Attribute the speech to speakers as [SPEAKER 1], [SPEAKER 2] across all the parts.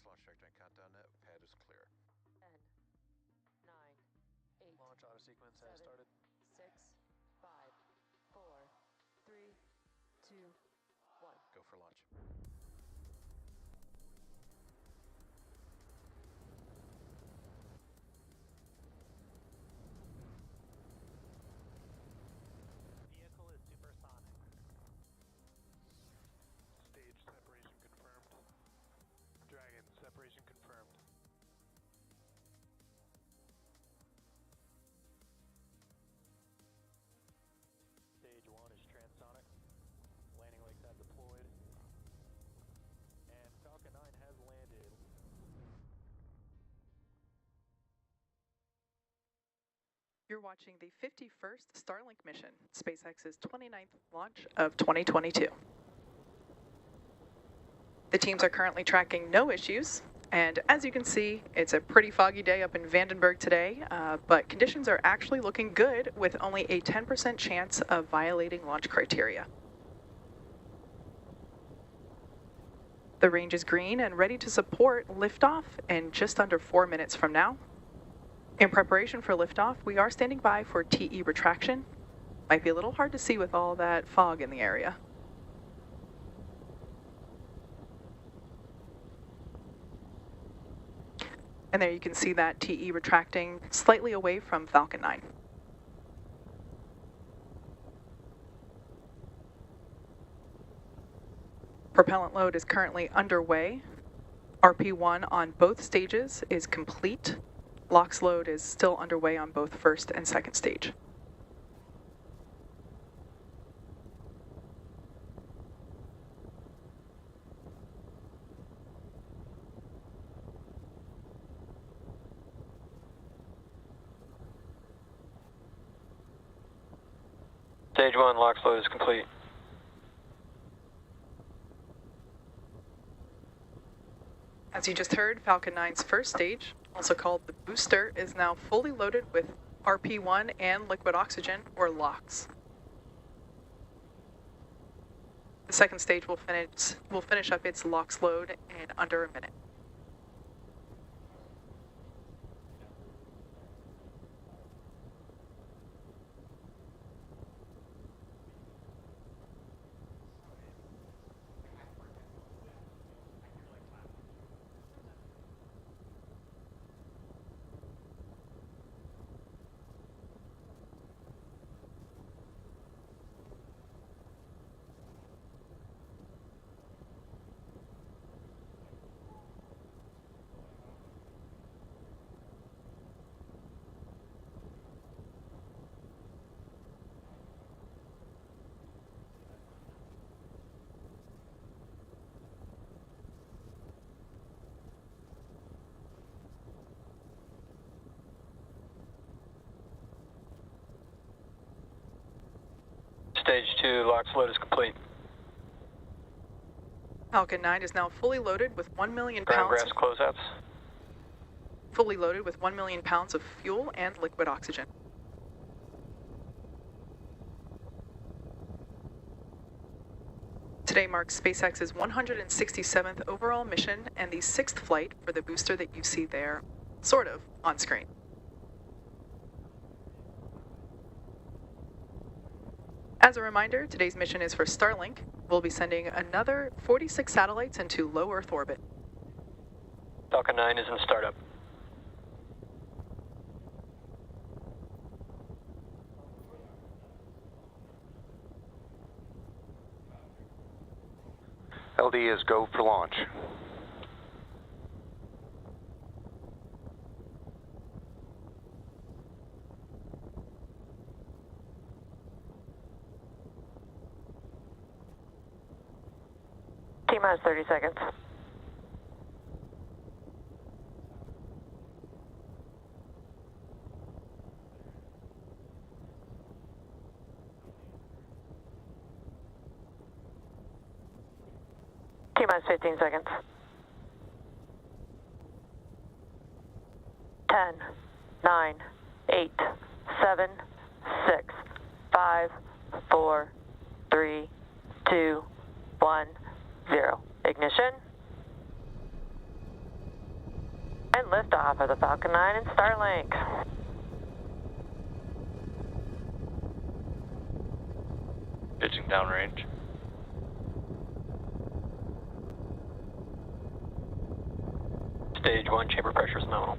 [SPEAKER 1] launch trajectory and countdown net. Pad is clear.
[SPEAKER 2] 10, 9, 8.
[SPEAKER 3] Launch auto sequence has started.
[SPEAKER 2] 6, 5, 4, 3, 2, 1.
[SPEAKER 1] Go for launch.
[SPEAKER 3] Vehicle is supersonic. Stage separation confirmed. Dragon, separation confirmed. Stage 1 is transonic. Landing legs have deployed. And Falcon 9 has landed.
[SPEAKER 4] You're watching the 51st Starlink mission, SpaceX's 29th launch of 2022. The teams are currently tracking no issues, and as you can see, it's a pretty foggy day up in Vandenberg today, but conditions are actually looking good with only a 10% chance of violating launch criteria. The range is green and ready to support liftoff in just under 4 minutes from now. In preparation for liftoff, we are standing by for TE retraction. Might be a little hard to see with all that fog in the area. And there you can see that TE retracting slightly away from Falcon 9. Propellant load is currently underway. RP1 on both stages is complete. LOX load is still underway on both first and second stage.
[SPEAKER 5] Stage 1 LOX load is complete.
[SPEAKER 4] As you just heard, Falcon 9's first stage, also called the booster, is now fully loaded with RP1 and liquid oxygen, or LOX. The second stage will finish up its LOX load in under a minute.
[SPEAKER 5] Stage 2 LOX load is complete.
[SPEAKER 4] Falcon 9 is now fully loaded with 1 million
[SPEAKER 5] Ground
[SPEAKER 4] pounds.
[SPEAKER 5] grass closeouts.
[SPEAKER 4] Fully loaded with 1 million pounds of fuel and liquid oxygen. Today marks SpaceX's 167th overall mission and the 6th flight for the booster that you see there, sort of, on screen. As a reminder, today's mission is for Starlink. We'll be sending another 46 satellites into low Earth orbit.
[SPEAKER 5] Falcon 9 is in startup.
[SPEAKER 1] LD is go for launch.
[SPEAKER 2] T-minus 30 seconds. T-minus 15 seconds. 10, 9, 8, 7, 6, 5, 4, 3, 2, 1, 0. Ignition. And liftoff of the Falcon 9 and Starlink.
[SPEAKER 5] Pitching downrange. Stage 1, chamber pressure is nominal.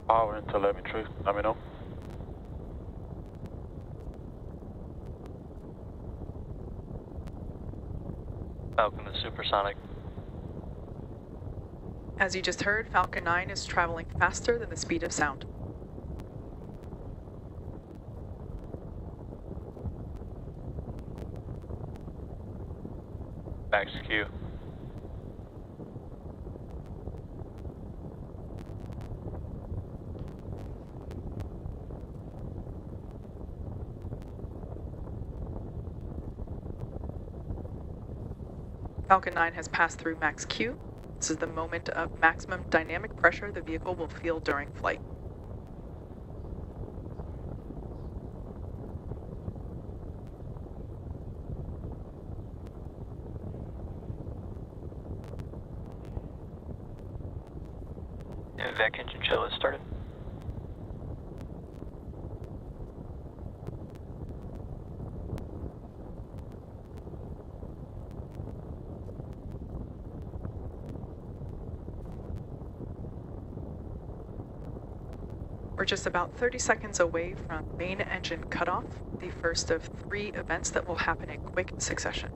[SPEAKER 6] Power into telemetry, let me know.
[SPEAKER 5] Falcon is supersonic.
[SPEAKER 4] As you just heard, Falcon 9 is traveling faster than the speed of sound.
[SPEAKER 5] Max Q.
[SPEAKER 4] Falcon 9 has passed through max Q. This is the moment of maximum dynamic pressure the vehicle will feel during flight.
[SPEAKER 5] And vac engine chill has started.
[SPEAKER 4] We're just about 30 seconds away from main engine cutoff, the first of 3 events that will happen in quick succession.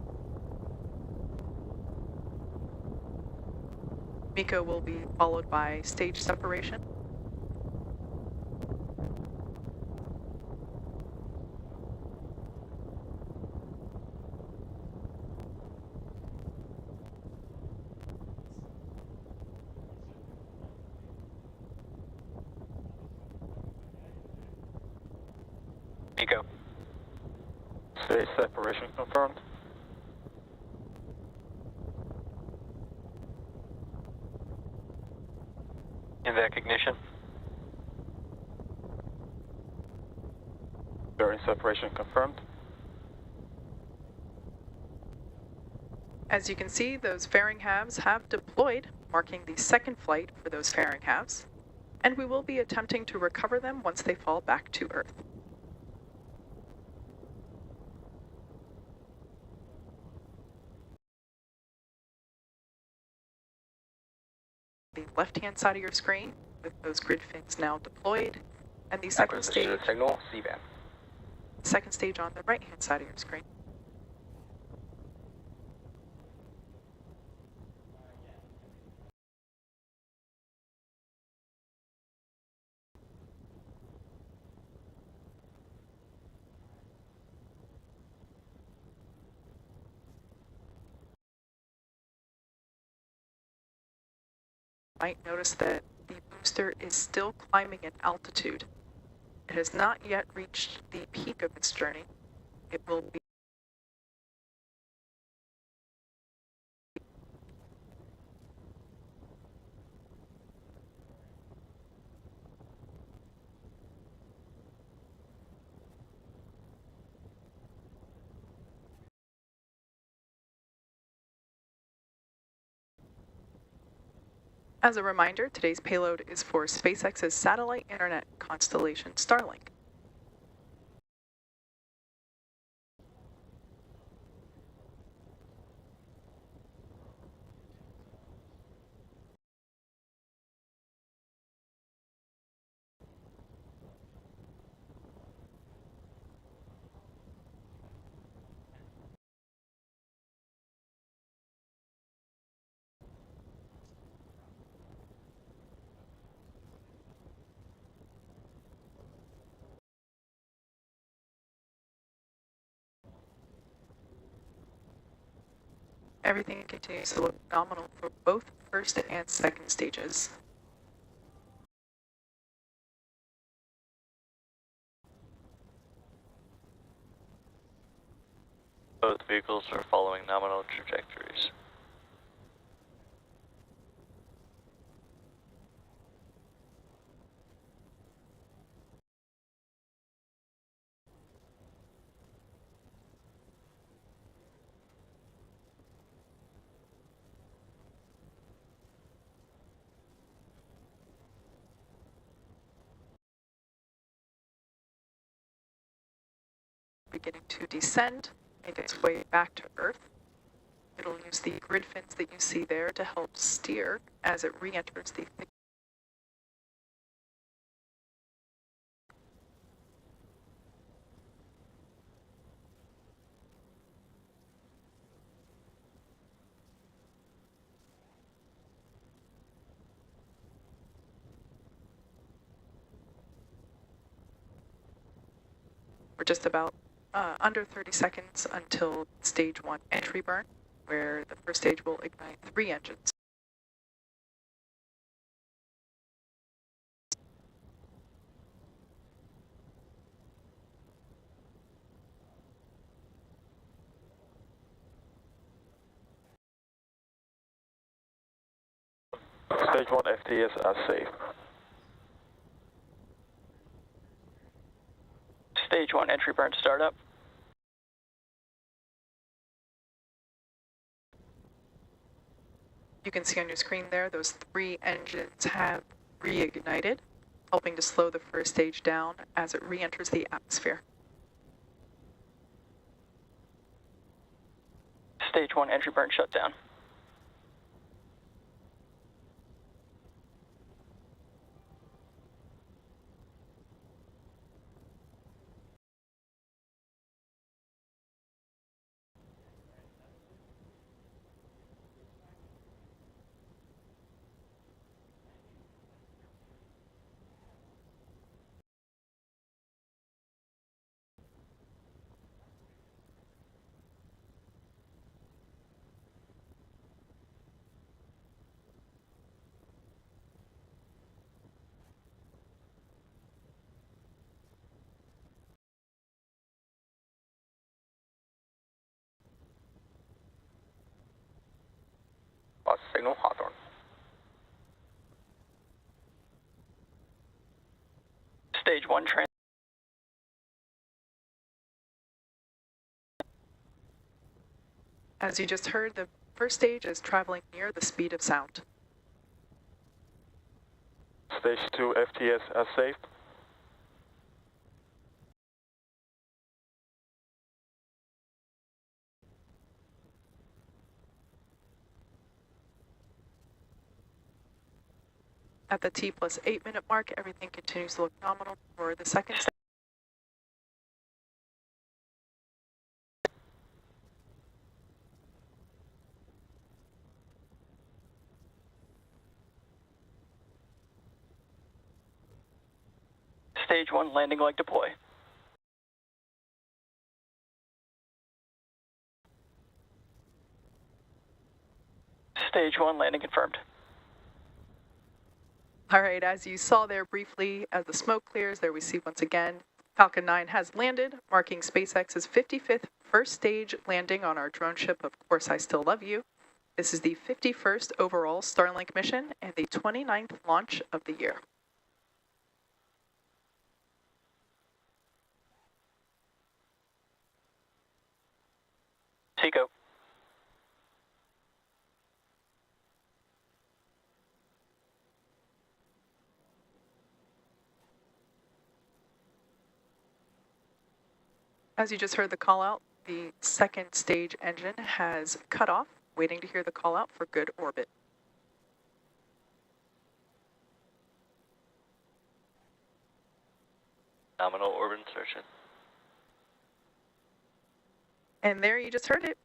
[SPEAKER 4] MECO will be followed by stage separation.
[SPEAKER 5] MECO.
[SPEAKER 6] Stage separation confirmed.
[SPEAKER 5] In vac ignition.
[SPEAKER 6] Bearing separation confirmed.
[SPEAKER 4] As you can see, those fairing halves have deployed, marking the second flight for those fairing halves, and we will be attempting to recover them once they fall back to Earth. The left-hand side of your screen, with those grid fins now deployed, and the second stage,
[SPEAKER 1] signal, CVAN.
[SPEAKER 4] second stage on the right-hand side of your screen. Might notice that the booster is still climbing in altitude. It has not yet reached the peak of its journey. It will be As a reminder, today's payload is for SpaceX's satellite internet constellation Starlink. Everything continues to look nominal for both first and second stages.
[SPEAKER 5] Both vehicles are following nominal trajectories.
[SPEAKER 4] Beginning to descend, make its way back to Earth. It'll use the grid fins that you see there to help steer as it re-enters the thick. We're just about under 30 seconds until stage 1 entry burn, where the first stage will ignite 3 engines.
[SPEAKER 6] Stage 1 FTS are safe.
[SPEAKER 5] Stage 1 entry burn startup.
[SPEAKER 4] You can see on your screen there, those 3 engines have reignited, helping to slow the first stage down as it re-enters the atmosphere.
[SPEAKER 5] Stage 1 entry burn shutdown.
[SPEAKER 6] Lost signal Hawthorne.
[SPEAKER 5] Stage 1 trans.
[SPEAKER 4] As you just heard, the first stage is traveling near the speed of sound.
[SPEAKER 6] Stage 2 FTS are safe.
[SPEAKER 4] At the T+8 minute mark, everything continues to look nominal for the second stage.
[SPEAKER 5] Stage 1 landing leg deploy. Stage 1 landing confirmed.
[SPEAKER 4] All right, as you saw there briefly, as the smoke clears, there we see once again, Falcon 9 has landed, marking SpaceX's 55th first stage landing on our drone ship, Of Course I Still Love You. This is the 51st overall Starlink mission and the 29th launch of the year.
[SPEAKER 5] Tico.
[SPEAKER 4] As you just heard the call out, the second stage engine has cut off, waiting to hear the call out for good orbit.
[SPEAKER 5] Nominal orbit insertion.
[SPEAKER 4] And there you just heard it.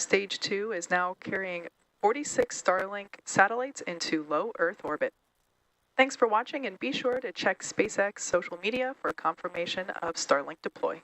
[SPEAKER 4] Stage 2 is now carrying 46 Starlink satellites into low Earth orbit. Thanks for watching, and be sure to check SpaceX social media for confirmation of Starlink deploy.